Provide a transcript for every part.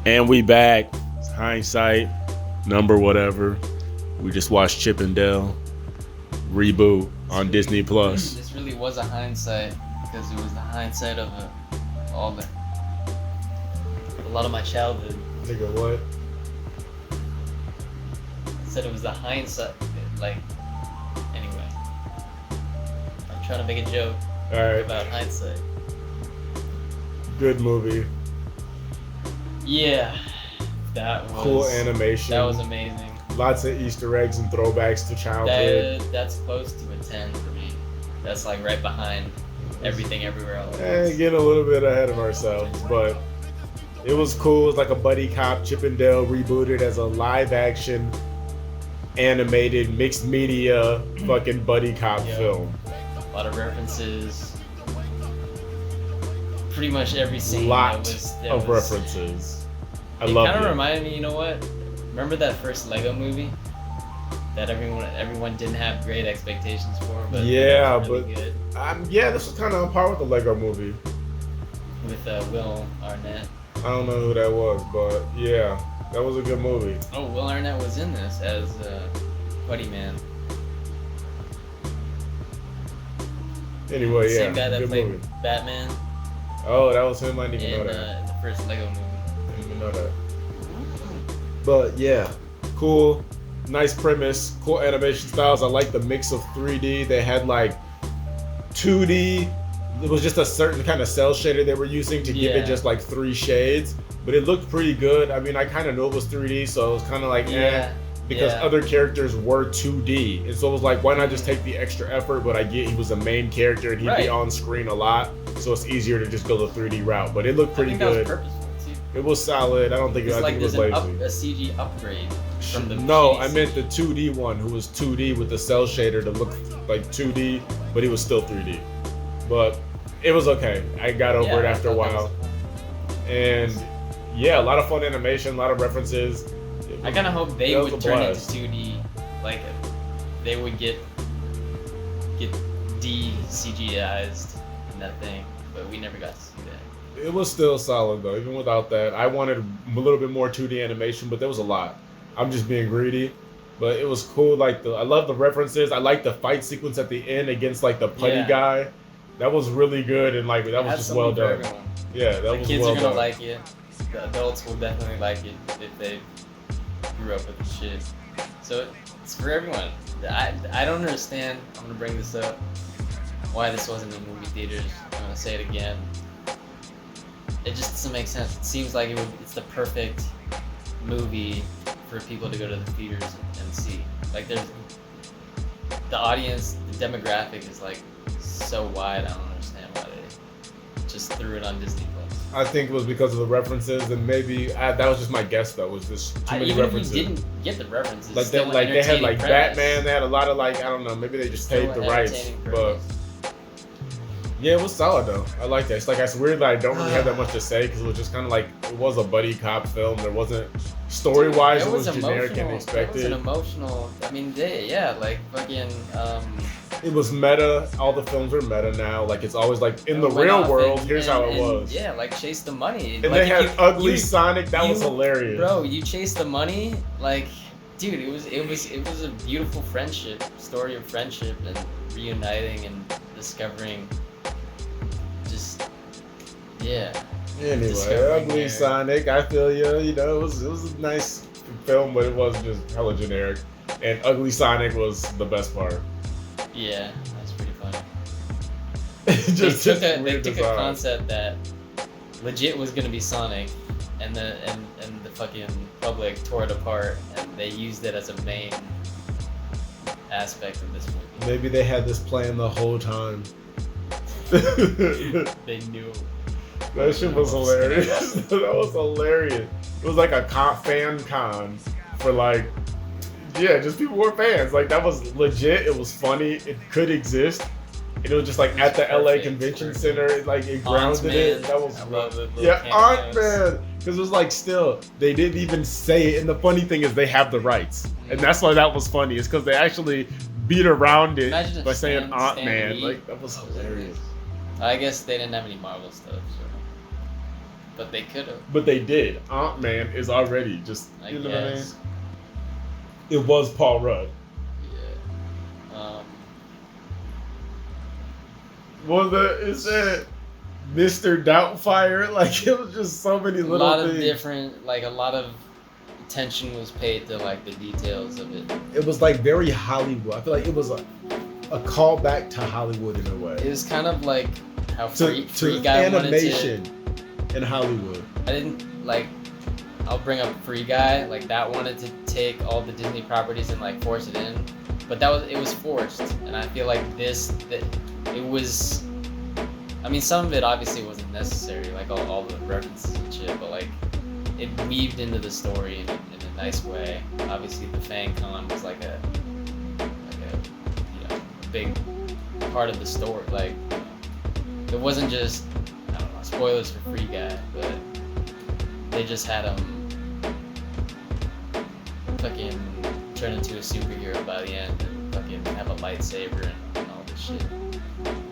And we back. It's hindsight, number whatever. We just watched Chip and Dale reboot on Disney Plus. This really was a hindsight because it was the hindsight of a lot of my childhood. Nigga, what? Said it was the hindsight. Anyway, I'm trying to make a joke about hindsight. Good movie. Yeah, that was cool animation. That was amazing. Lots of Easter eggs and throwbacks to childhood. That's close to a 10 for me. That's like right behind Everything Everywhere All at Once. Getting a little bit ahead of ourselves, but it was cool. It was like a buddy cop, Chip and Dale rebooted as a live action, animated, mixed media, fucking buddy cop film. A lot of references. Pretty much every scene. References. I love it. It kind of reminded me, you know what? Remember that first Lego movie that everyone didn't have great expectations for, but really good. This was kind of on par with the Lego movie with Will Arnett. I don't know who that was, but yeah, that was a good movie. Oh, Will Arnett was in this as Buddy Man. Anyway, Same guy that played movie. Batman. Oh, that was him. I didn't even know that. In the first Lego movie. I didn't even know that. But yeah, cool, nice premise, cool animation styles. I like the mix of 3D. They had like 2D. It was just a certain kind of cell shader they were using to give it just like 3 shades. But it looked pretty good. I mean, I kind of knew it was 3D, so it was kind of like, because other characters were 2D. And so it was like, why not just take the extra effort? But I get he was a main character and he'd be on screen a lot, so it's easier to just go the 3D route. But it looked pretty good. That was purposeful too. It was solid. I don't think it was lazy. A CG upgrade from the I meant the 2D one, who was 2D with the cell shader to look like 2D, but he was still 3D. But it was okay. I got over it after a while. And yeah, a lot of fun animation, a lot of references. I kind of hope they would turn into 2D, like they would get de-CGI'd in that thing, but we never got to see that. It was still solid though, even without that. I wanted a little bit more 2D animation, but there was a lot. I'm just being greedy, but it was cool. I love the references. I like the fight sequence at the end against like the putty guy. That was really good, and like that was just well done. Yeah, that was well done. The kids are gonna like it. The adults will definitely like it if they grew up with the shit. So it's for everyone. I don't understand. I'm gonna bring this up. Why this wasn't in movie theaters? I'm gonna say it again. It just doesn't make sense. It seems like it's the perfect movie for people to go to the theaters and see. Like there's the audience, the demographic is like so wide. I don't understand why they just threw it on Disney Plus. I think it was because of the references, and maybe that was just my guess. Though was just too many references. Even if you didn't get the references, they had like Batman. They had a lot of I don't know. Maybe they just paid the rights, but yeah, it was solid though. I like that. It's like it's weird that I don't really have that much to say because it was just kind of like it was a buddy cop film. There wasn't story wise. It was generic and expected. It was an emotional. I mean, fucking. It was meta. All the films are meta now. Like it's always like in the real world. Here's how it was. Yeah, like chase the money. And they had ugly Sonic. That was hilarious. Bro, you chase the money. Like, dude, it was a beautiful story of friendship and reuniting and discovering. Anyway, ugly Sonic. I feel you. You know, it was a nice film, but it was just hella generic. And ugly Sonic was the best part. Yeah, that's pretty funny. They took a concept that legit was gonna be Sonic, and the fucking public tore it apart, and they used it as a main aspect of this movie. Maybe they had this plan the whole time. They knew. That shit was hilarious. That was hilarious. It was like a fan con for just people were fans. Like that was legit. It was funny. It could exist. And it was just like at the LA Convention Center. It grounded it. That was Ant-Man. Because it was like still they didn't even say it. And the funny thing is they have the rights, and that's why that was funny. It's because they actually beat around it by saying Ant-Man. Like that was hilarious. I guess they didn't have any Marvel stuff. So. But they could have. But they did. Ant-Man is already just, I you know guess. what I mean? It was Paul Rudd. Yeah. Well, it said Mr. Doubtfire. Like, it was just so many A little lot of things. different, like a lot of attention was paid to like the details of it. It was like very Hollywood. I feel like it was a callback to Hollywood in a way. It was kind of like how To Free Guy animation in Hollywood. I didn't like. I'll bring up Free Guy. Like that wanted to take all the Disney properties and like force it in, but it was forced. And I feel like it was. I mean, some of it obviously wasn't necessary, like all the references and shit, but like it weaved into the story in a nice way. Obviously, the Fang Con was like a big part of the story. Like it wasn't just, I don't know, spoilers for Free Guy, but they just had him fucking turn into a superhero by the end and fucking have a lightsaber and all this shit.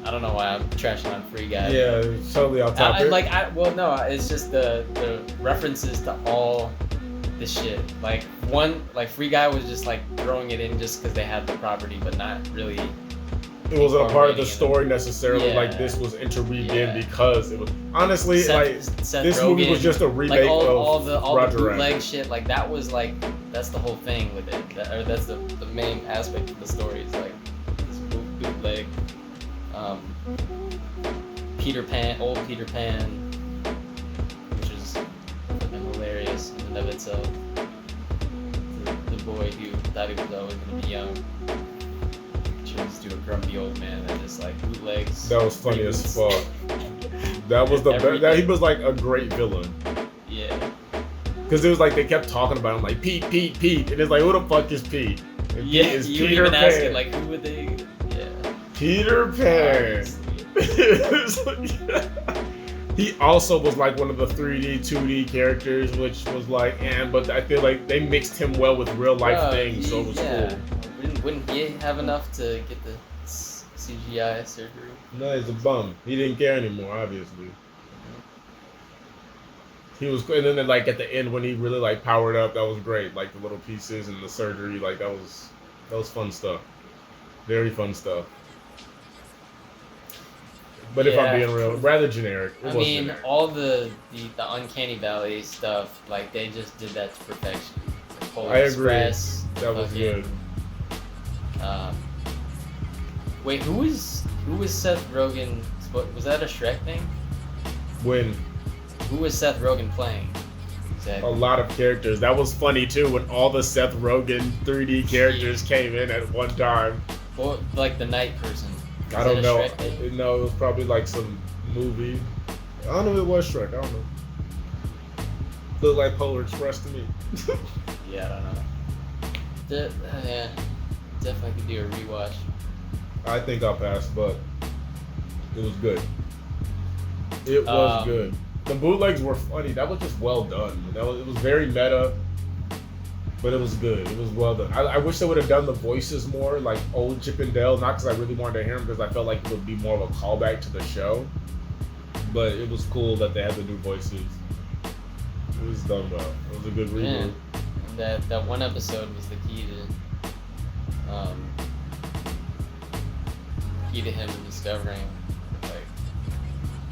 I don't know why I'm trashing on Free Guy. Yeah, it's totally off topic. It's just the references to all the shit. Like Free Guy was just like throwing it in just because they had the property, but not really. It wasn't a part of the story necessarily. Yeah. Like this was interweaved in because it was honestly Seth this Rogen, movie was just a remake like all of the Roger bootleg Rabbit. shit. Like that was like that's the whole thing with it. That's the main aspect of the story is like this bootleg. Old Peter Pan, which is fucking hilarious in and of itself. The boy who thought he was always gonna be young turns to a grumpy old man that just like bootlegs. That was funny as fuck. That was he was like a great villain. Yeah. Because it was like they kept talking about him like Pete, and it's like who the fuck is Pete? And Yeah, Pete is you Peter even Pan. ask it like who would they? Yeah. Peter Pan. He also was like one of the 3D, 2D characters, which was like, but I feel like they mixed him well with real life things, so it was cool. Wouldn't he have enough to get the CGI surgery? No, he's a bum. He didn't care anymore, obviously. He was, and then like at the end when he really like powered up, that was great. Like the little pieces and the surgery, like that was fun stuff. Very fun stuff. But if I'm being real, rather generic. I mean, generic. All the Uncanny Valley stuff, like they just did that to perfection. Like, Polar I Express, agree. That was good. Wait, who was Seth Rogen? Was that a Shrek thing? When? Who was Seth Rogen playing? Exactly. A lot of characters. That was funny too when all the Seth Rogen 3D characters came in at one time. Well, like the night person. I don't know. No, it was probably like some movie. I don't know if it was Shrek. I don't know. Looked like Polar Express to me. Yeah, I don't know. Yeah, definitely could do a rewatch. I think I'll pass, but it was good. It was good. The bootlegs were funny. That was just well done. It was very meta, but it was good. It was well done. I wish they would have done the voices more, like old Chip and Dale. Not because I really wanted to hear them, because I felt like it would be more of a callback to the show. But it was cool that they had the new voices. It was done well. It was a good reboot. And that one episode was the key to him discovering, like,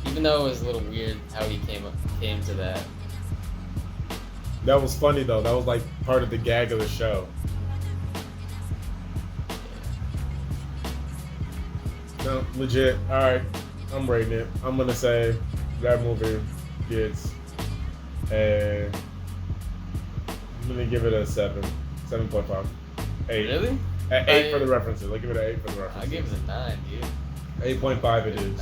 even though it was a little weird how he came to that. That was funny though. That was like part of the gag of the show. Yeah. No, legit. All right, I'm rating it. I'm gonna say that movie gets a. I'm gonna give it a 7.5, 8. Really? At 8 for the references. I'll give it an 8 for the references. I give it a 9, dude. 8.5 it is.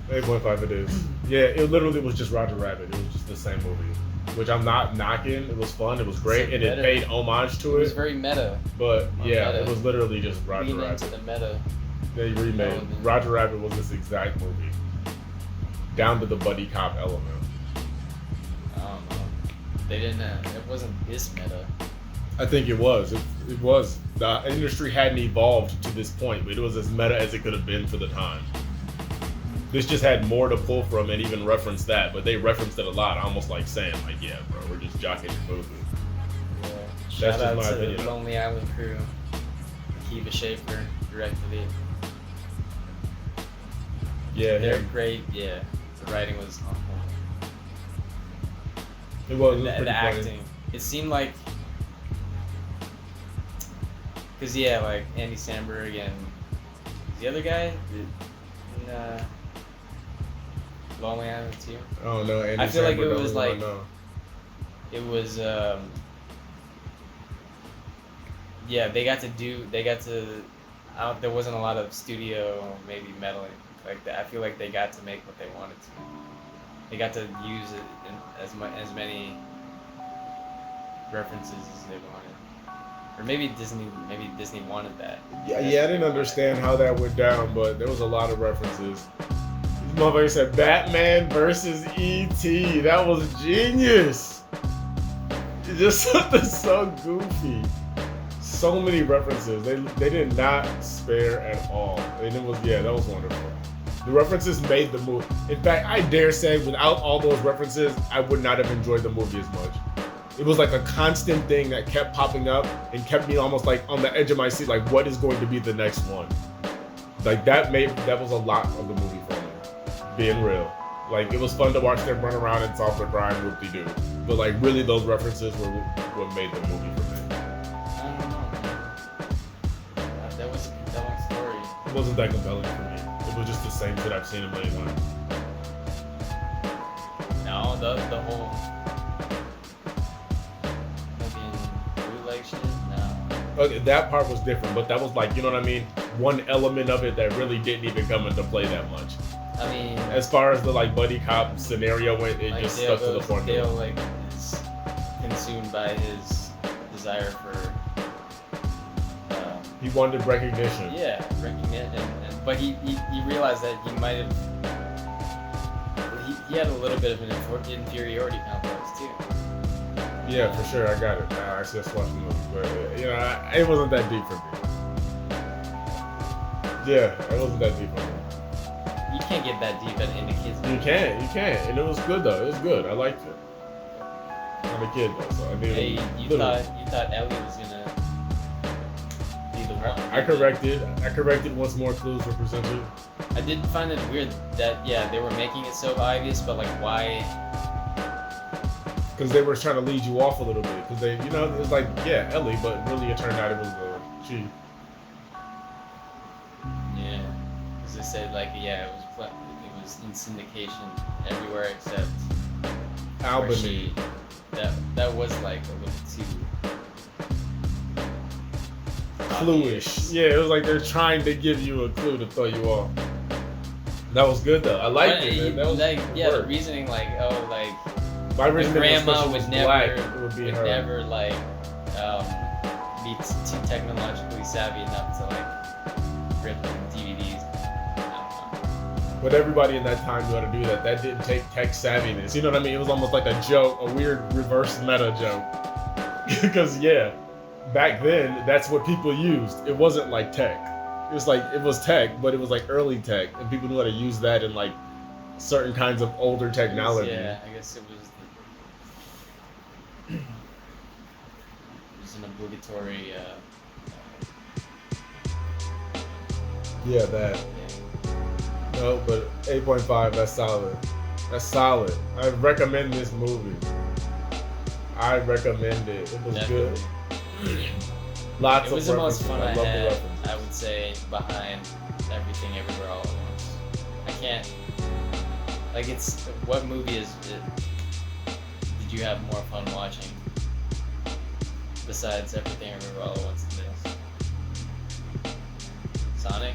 8.5 it is. Yeah, it literally was just Roger Rabbit. It was just the same movie, which I'm not knocking. It was fun. It was great, and it paid homage to it. It was very meta. But yeah, it was literally just Roger Rabbit. Into the meta. They remade. Roger Rabbit was this exact movie, down to the buddy cop element. I don't know. They didn't. It wasn't this meta. I think it was. It was. The industry hadn't evolved to this point, but it was as meta as it could have been for the time. This just had more to pull from and even referenced that, but they referenced it a lot, almost like saying, like, yeah, bro, we're just jocking your movie. Yeah. That's Shout just out my to opinion. the Lonely Island crew. Kiva Schaefer directed it. Yeah, They're him. great. Yeah, the writing was on point. It was The pretty funny. acting. It seemed like, cause yeah, like Andy Samberg and the other guy in Lonely Island too. Oh no, Andy I feel like Samberg, it the was only one I like- know. It was yeah, they got to there wasn't a lot of studio maybe meddling like that. I feel like they got to make what they wanted to. They got to use it in as many references as they wanted, or maybe Disney wanted that. Yeah, I didn't understand how that went down, but there was a lot of references. This motherfucker said Batman versus E.T. That was genius. It just something so goofy. So many references. They did not spare at all. And it was that was wonderful. The references made the movie. In fact, I dare say without all those references, I would not have enjoyed the movie as much. It was like a constant thing that kept popping up and kept me almost like on the edge of my seat, like what is going to be the next one? Like that was a lot of the movie for me. Being real. Like it was fun to watch them run around and solve their crime, whoop-de-doo. But like really those references were what made the movie for me. I don't know. That was a compelling story. It wasn't that compelling for me. It was just the same shit I've seen a million times. No, the whole fucking bootleg shit. No. Okay, that part was different, but that was like, you know what I mean? One element of it that really didn't even come into play that much. I mean, As far as the like buddy cop scenario went, it like just Dale stuck to the formula. Dale like is consumed by his desire for He wanted recognition. yeah, recognition, but he realized that he might have he had a little bit of an inferiority complex too. Yeah, for sure. I got it. I just watched the movie, but it wasn't that deep for me. Yeah, it wasn't that deep for me. You can't get that deep in a kid's You movie. can't, and it was good though. It was good. I liked it. I'm a kid though, so I needed. Hey, a you little. thought Ellie was gonna be the one. I corrected once more clues were presented. I did find it weird that they were making it so obvious, but like why? Because they were trying to lead you off a little bit. Because they, it was like, Ellie, but really it turned out it was she. Yeah, because they said like it was in syndication everywhere except where Albany. that was like a little too Cluish. Yeah, it was like they're trying to give you a clue to throw you off. That was good though. I liked it. That was the reasoning like my the reason grandma was would black. never It would be would her. never like be too technologically savvy enough to like rip DVDs. I don't know. But everybody in that time knew how to do that. That didn't take tech savviness. You know what I mean? It was almost like a joke, a weird reverse meta joke. Because back then that's what people used. It wasn't like tech. It was like it was tech, but it was like early tech, and people knew how to use that in like certain kinds of older technology. Yeah, I guess it was an obligatory. Yeah, that. Yeah. No, but 8.5. That's solid. That's solid. I recommend this movie. I recommend it. It was Definitely. good. Lots It was of the most references. fun I I love the had, references. I would say, behind Everything Everywhere All at Once. I can't. Like, it's. What movie is it? Did you have more fun watching? Besides Everything Everywhere All at Once and this? Sonic?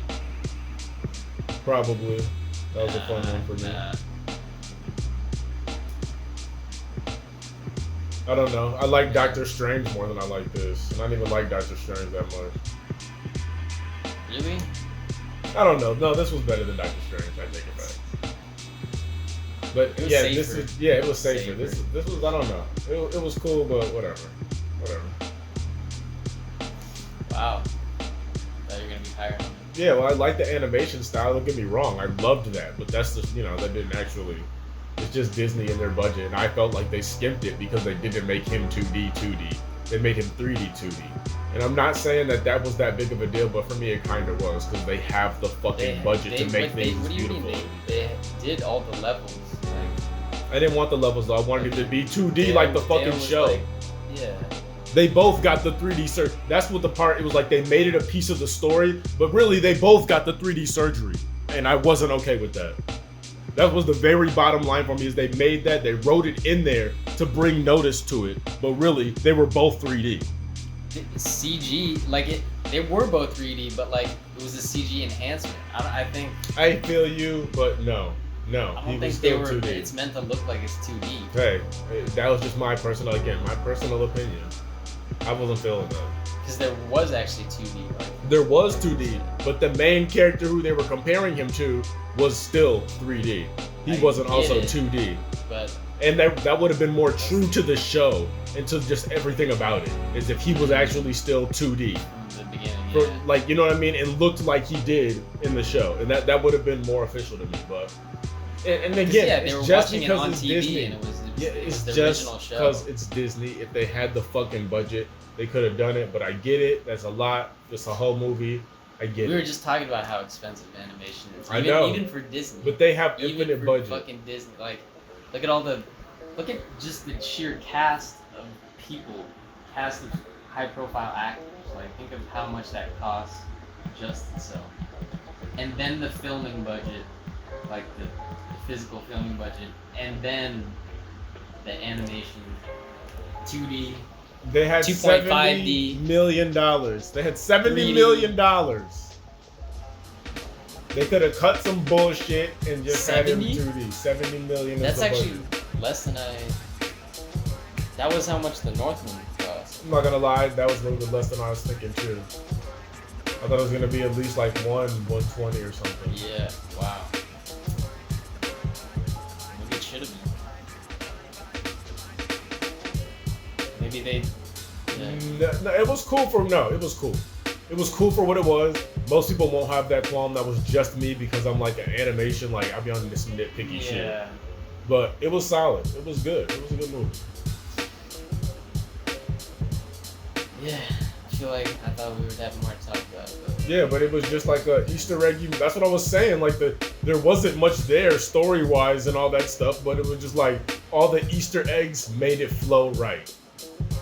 Probably. That was a fun one for me. Nah. I don't know. I like Doctor Strange more than I like this. And I don't even like Doctor Strange that much. Really? I don't know. No, this was better than Doctor Strange. I take it back. But It was this safer. is it was safer. Safer. This was I don't know. It was cool, but whatever. Wow. Thought you were gonna be higher on it. Yeah, well, I like the animation style. Don't get me wrong, I loved that, but that's just that didn't actually. It's just Disney and their budget, and I felt like they skimped it because they didn't make him 2D. They made him 3D 2D. And I'm not saying that was that big of a deal, but for me it kind of was because they have the fucking budget to make things what do you beautiful. mean they did all the levels? Like, I didn't want the levels though. I wanted it to be 2D like the fucking show. Like, yeah. They both got the 3D surgery. That's what the part. It was like they made it a piece of the story, but really they both got the 3D surgery, and I wasn't okay with that. That was the very bottom line for me. Is they made that, they wrote it in there to bring notice to it, but really they were both 3D. CG, like they were both 3D, but like it was a CG enhancement. I think. I feel you, but no. I don't think they were. 2D. It's meant to look like it's 2D. Hey, that was just my personal opinion. I wasn't feeling that. Because there was actually 2D. Like, there was 2D, but the main character who they were comparing him to was still 3D. He wasn't also 2D. But and that would have been more true to the show and to just everything about it, is if he was actually still 2D. From the beginning, like, you know what I mean? And looked like he did in the show. And that would have been more official to me, but... And again, it's just because it's Disney. And it was it's the just original show. because it's Disney. If they had the fucking budget, they could have done it. But I get it. That's a lot. It's a whole movie. I get it. We were just talking about how expensive animation is. I know. Even for Disney. But they have infinite even for budget. Fucking Disney. Like, look at just the sheer cast of people, cast of high-profile actors. Like, think of how much that costs just itself. And then the filming budget, like the physical filming budget, and then the animation, 2D. They had 2.5D. $70 million. They had $70 3D. million. They could have cut some bullshit and just 70? had him 2D. $70 million. That's is the actually budget. less than that was how much the Northman cost. I'm not gonna lie, that was a little bit less than I was thinking too. I thought it was gonna be at least like 120 or something. Yeah, wow. Maybe it should have been. Maybe they. Yeah. No, it was cool it was cool. It was cool for what it was. Most people won't have that qualm. That was just me because I'm like an animation, like I'll be on this nitpicky shit. But it was solid. It was good. It was a good movie. Yeah, I feel like I thought we would have more to talk about. But... Yeah, but it was just like a Easter egg. That's what I was saying. Like there wasn't much there story wise and all that stuff, but it was just like all the Easter eggs made it flow right.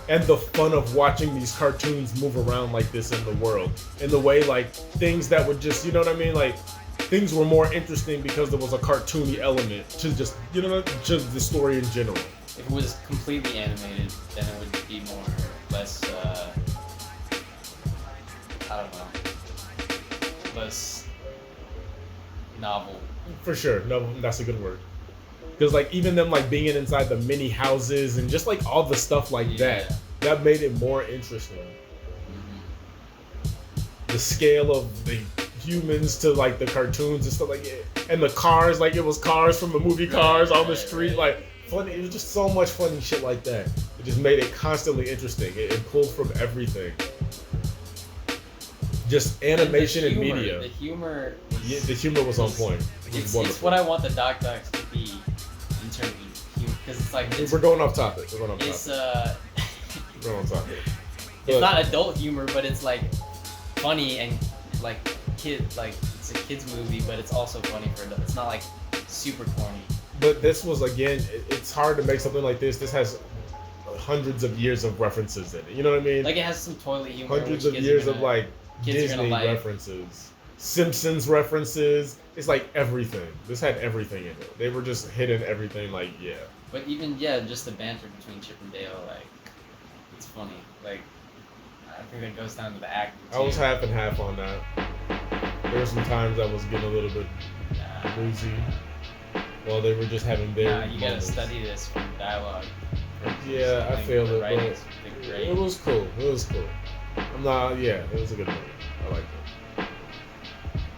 And the fun of watching these cartoons move around like this in the world, in the way like things that would just, you know what I mean, like things were more interesting because there was a cartoony element to just, you know, just the story in general. If it was completely animated, then it would be more less. I don't know. Less novel. For sure, no, that's a good word. Because like even them like being inside the mini houses and just like all the stuff like that made it more interesting. Mm-hmm. The scale of the humans to like the cartoons and stuff like it, and the cars, like it was cars from the movie Cars on the street, like funny. It was just so much funny shit like that. It just made it constantly interesting. It pulled from everything. Just animation and media. The humor. The humor was on point. It's what I want the Doc Docs to be in terms of humor, because it's like we're going off topic. It's we're going on topic. It's not adult humor, but it's like funny and like it's a kids movie, but it's also funny for adults. It's not like super corny. But this was again, it's hard to make something like this. This has hundreds of years of references in it. You know what I mean? Like it has some toilet humor. Hundreds of years of like Disney references, Simpsons references. It's like everything. This had everything in it. They were just hitting everything. Like But even just the banter between Chip and Dale, like it's funny. Like I think that goes down to the acting too. I was half and half on that. There were some times I was getting a little bit woozy while they were just having their. You gotta study this from dialogue. Yeah, I feel it. But it was cool. It was cool. It was a good movie. I liked it.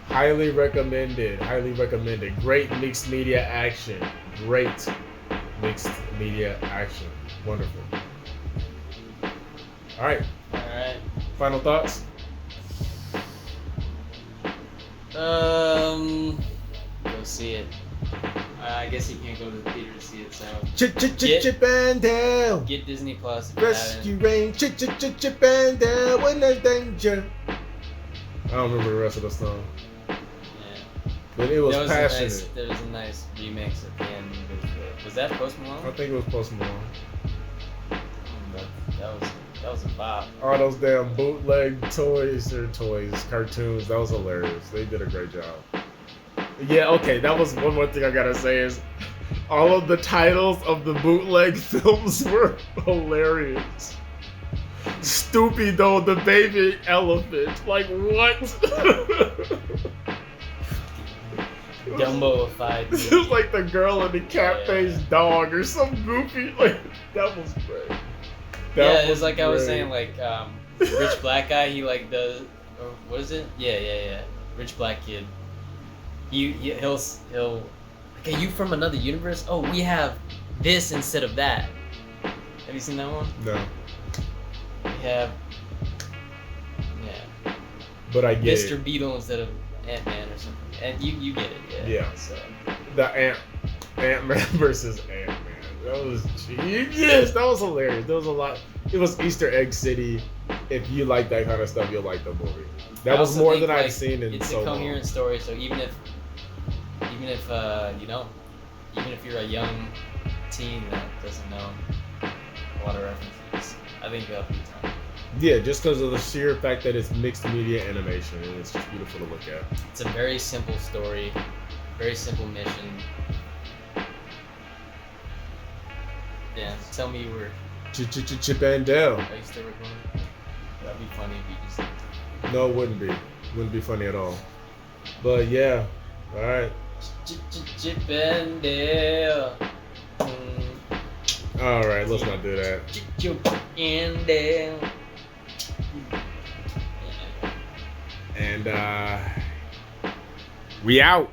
Highly recommended. Highly recommended. Great mixed media action. Great mixed media action. Wonderful. All right. All right. Final thoughts? Go see it. I guess you can't go to the theater to see it, so Chip and Dale. get Disney Plus if you Rescue haven't. Rain. Chip and Dale. When there's danger. I don't remember the rest of the song, Yeah. but it was There passionate. there was a nice remix at the end. Was that Post Malone? I think it was Post Malone. That was a bop. All those damn bootleg cartoons. That was hilarious. They did a great job. Yeah, okay, that was one more thing I gotta say is all of the titles of the bootleg films were hilarious. Stupido the baby elephant. Like, what? Dumbo-ified. It was like the girl and the cat-faced dog or some goofy. Like, that was great. Yeah, it's like I was saying, like, rich black guy, he like does, or what is it? Yeah. Rich black kid. He'll okay, you from another universe? Oh, we have this instead of that. Have you seen that one? No. We have, yeah, But I get Mr. it. Beetle instead of Ant-Man or something. And you get it, yeah. Yeah. So The Ant-Man versus Ant-Man. That was genius. That was hilarious. There was a lot. It was Easter Egg City. If you like that kind of stuff, you'll like the movie. That I was also more think, than I'd like, seen in it's so a long. coherent story, so even if you know, even if you're a young teen that doesn't know a lot of references, I think you'll have a good time. Yeah, just because of the sheer fact that it's mixed media animation and it's just beautiful to look at. It's a very simple story, very simple mission. Yeah, tell me you were. Chip and Dale. Are you still recording? That'd be funny if you just. No, it wouldn't be. Wouldn't be funny at all. But yeah, all right. Chip and Dale. All right, let's not do that. Chip and Dale. And we out.